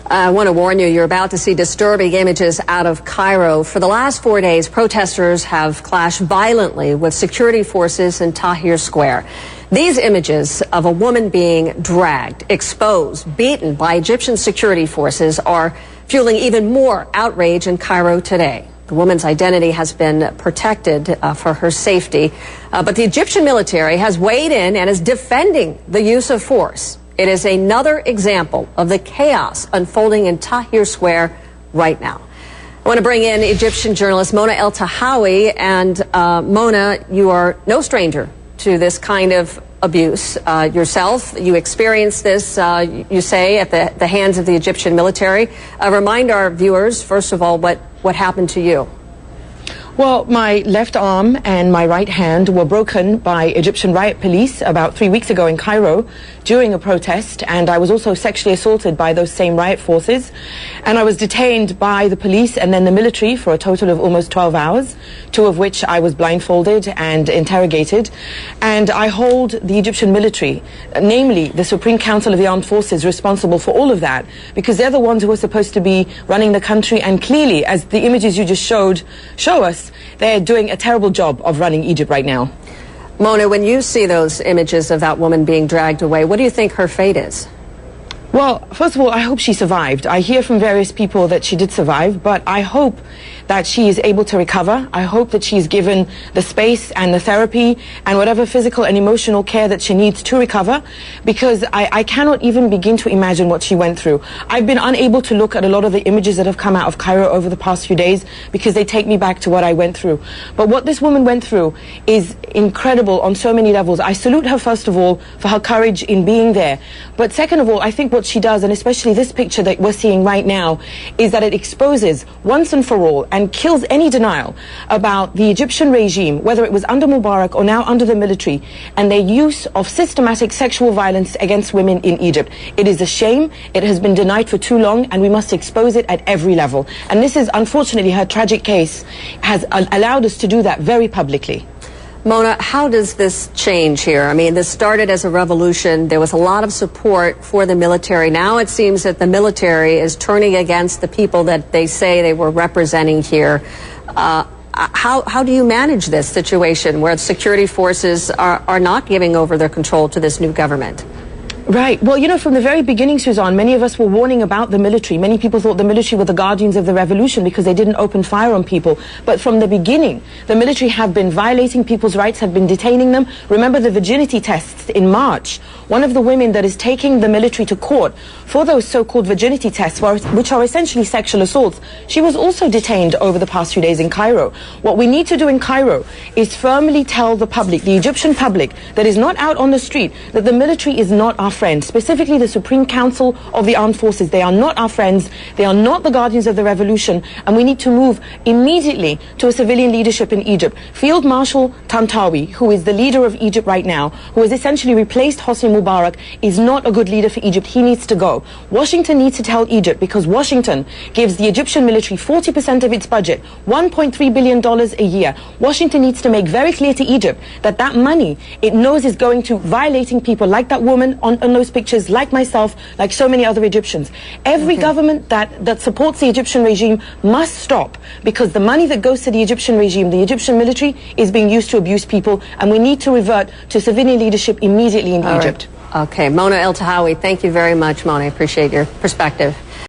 I want to warn you, you're about to see disturbing images out of Cairo. For the last 4 days, protesters have clashed violently with security forces in Tahrir Square. These images of a woman being dragged, exposed, beaten by Egyptian security forces are fueling even more outrage in Cairo today. The woman's identity has been protected for her safety, but the Egyptian military has weighed in and is defending the use of force. It is another example of the chaos unfolding in Tahrir Square right now. I want to bring in Egyptian journalist Mona Eltahawy. And Mona, you are no stranger to this kind of abuse yourself. You experienced this, you say, at the hands of the Egyptian military. Remind our viewers, first of all, what happened to you. Well, my left arm and my right hand were broken by Egyptian riot police about 3 weeks ago in Cairo during a protest, and I was also sexually assaulted by those same riot forces. And I was detained by the police and then the military for a total of almost 12 hours, 2 of which I was blindfolded and interrogated. And I hold the Egyptian military, namely the Supreme Council of the Armed Forces, responsible for all of that, because they're the ones who are supposed to be running the country. And clearly, as the images you just showed show us, they're doing a terrible job of running Egypt right now. Mona, when you see those images of that woman being dragged away, what do you think her fate is? Well, first of all, I hope she survived. I hear from various people that she did survive, but I hope that she is able to recover. I hope that she's given the space and the therapy and whatever physical and emotional care that she needs to recover, because I cannot even begin to imagine what she went through. I've been unable to look at a lot of the images that have come out of Cairo over the past few days because they take me back to what I went through. But what this woman went through is incredible on so many levels. I salute her, first of all, for her courage in being there. But second of all, I think what she does, and especially this picture that we're seeing right now, is that it exposes once and for all and kills any denial about the Egyptian regime, whether it was under Mubarak or now under the military, and their use of systematic sexual violence against women in Egypt. It is a shame. It has been denied for too long, and we must expose it at every level. And this is, unfortunately, her tragic case has allowed us to do that very publicly. Mona, how does this change here? I mean, this started as a revolution. There was a lot of support for the military. Now it seems that the military is turning against the people that they say they were representing here. How do you manage this situation where security forces are not giving over their control to this new government? Right. Well, you know, from the very beginning, Suzanne, many of us were warning about the military. Many people thought the military were the guardians of the revolution because they didn't open fire on people. But from the beginning, the military have been violating people's rights, have been detaining them. Remember the virginity tests in March. One of the women that is taking the military to court for those so-called virginity tests, which are essentially sexual assaults, she was also detained over the past few days in Cairo. What we need to do in Cairo is firmly tell the public, the Egyptian public, that is not out on the street, that the military is not our friends, specifically the Supreme Council of the Armed Forces. They are not our friends. They are not the guardians of the revolution, and we need to move immediately to a civilian leadership in Egypt. Field Marshal Tantawi, who is the leader of Egypt right now, who has essentially replaced Hosni Mubarak, is not a good leader for Egypt. He needs to go. Washington needs to tell Egypt, because Washington gives the Egyptian military 40% of its budget, $1.3 billion a year. Washington needs to make very clear to Egypt that that money it knows is going to violating people like that woman on those pictures, like myself, like so many other Egyptians. Every government that supports the Egyptian regime must stop, because the money that goes to the Egyptian regime, the Egyptian military, is being used to abuse people, and we need to revert to civilian leadership immediately in Egypt. Right. Okay, Mona Eltahawy, thank you very much, Mona. I appreciate your perspective.